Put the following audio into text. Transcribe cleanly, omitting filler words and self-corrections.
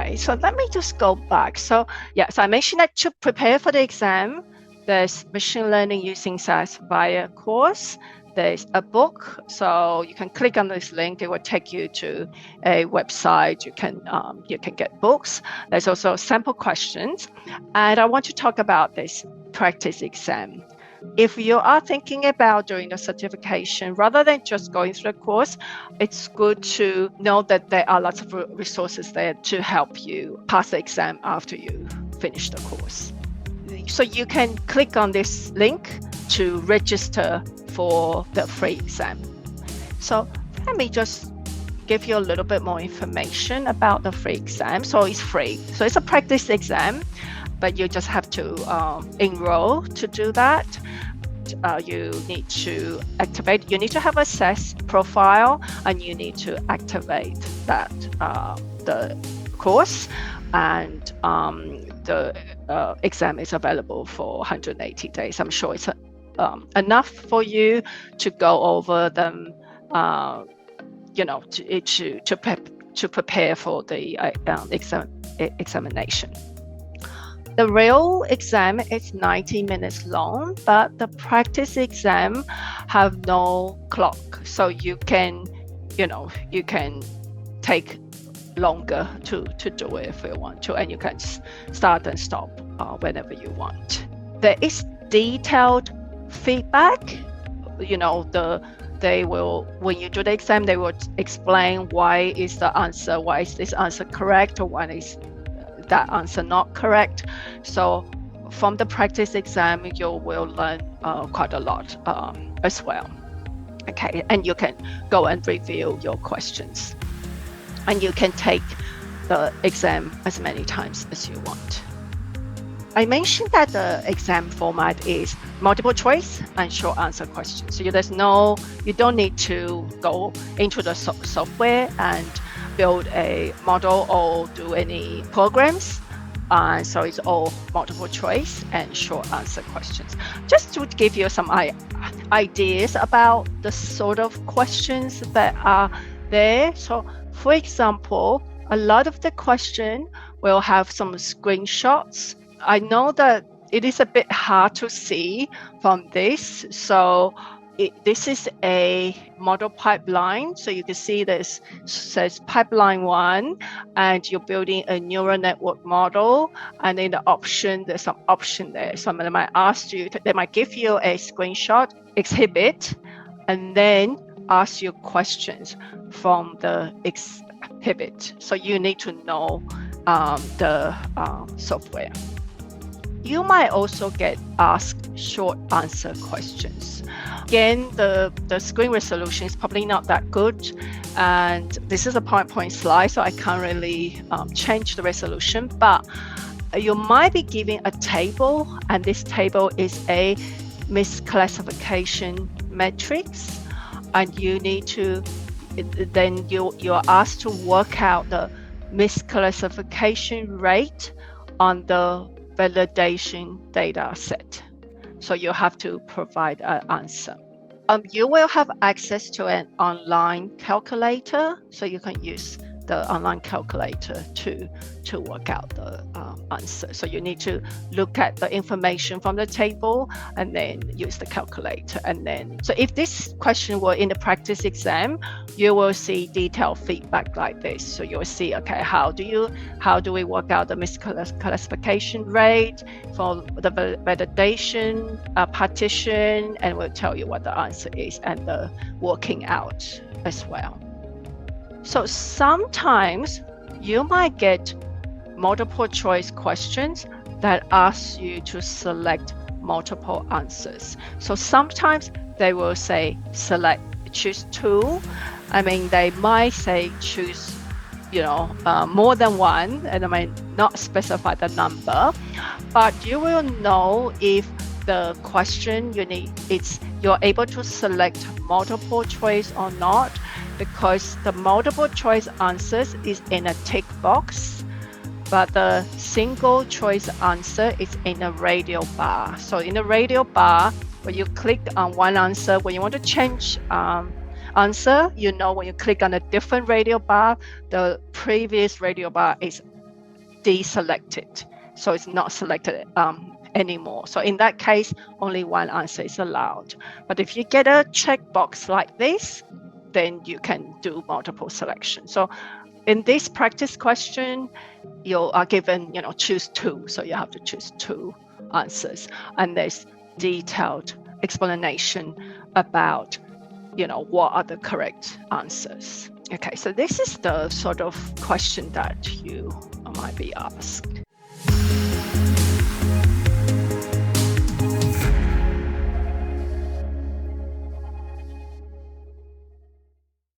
Okay, so let me just go back. So I mentioned that to prepare for the exam, there's machine learning using SAS Viya course. There's a book, so you can click on this link. It will take you to a website. You can get books. There's also sample questions, and I want to talk about this practice exam. If you are thinking about doing the certification, rather than just going through the course, it's good to know that there are lots of resources there to help you pass the exam after you finish the course. So you can click on this link to register for the free exam. So let me just give you a little bit more information about the free exam. So it's free. So it's a practice exam, but you just have to enroll to do that. You need to activate. You need to have a SAS profile, and you need to activate that the course. And the exam is available for 180 days. I'm sure it's enough for you to go over them. To prepare for the examination. The real exam is 90 minutes long, but the practice exam have no clock, so you can take longer to do it if you want to, and you can start and stop whenever you want. There is detailed feedback. They will, when you do the exam, they will explain why is this answer correct, or why is that answer not correct. So from the practice exam, you will learn quite a lot as well. Okay, and you can go and review your questions, and you can take the exam as many times as you want. I mentioned that the exam format is multiple choice and short answer questions. So you don't need to go into the software and build a model or do any programs. So it's all multiple choice and short answer questions. Just to give you some ideas about the sort of questions that are there. So for example, a lot of the question will have some screenshots. I know that it is a bit hard to see from this. So this is a model pipeline. So you can see this says pipeline 1, and you're building a neural network model. And in the option, there's some option there. So they might give you a screenshot exhibit, and then ask you questions from the exhibit. So you need to know the software. You might also get asked short answer questions. Again, the screen resolution is probably not that good, and this is a PowerPoint slide, so I can't really change the resolution, but you might be given a table, and this table is a misclassification matrix, and you need to, then you're asked to work out the misclassification rate on the validation data set. So you have to provide an answer. You will have access to an online calculator, so you can use the online calculator to work out the answer. So you need to look at the information from the table and then use the calculator. And then, so if this question were in the practice exam, you will see detailed feedback like this. So you'll see, okay, how do we work out the misclassification rate for the validation partition, and we'll tell you what the answer is and the working out as well. So sometimes you might get multiple choice questions that ask you to select multiple answers. So sometimes they will say choose two. I mean, they might say choose, more than one, and I might not specify the number, but you will know if the question you're able to select multiple choice or not, because the multiple choice answers is in a tick box, but the single choice answer is in a radial bar. So in the radial bar, when you click on one answer, when you want to change answer, when you click on a different radial bar, the previous radial bar is deselected. So it's not selected anymore. So in that case, only one answer is allowed. But if you get a checkbox like this, then you can do multiple selection. So in this practice question, you are given, choose two. So you have to choose two answers. And there's detailed explanation about, what are the correct answers. Okay, so this is the sort of question that you might be asked.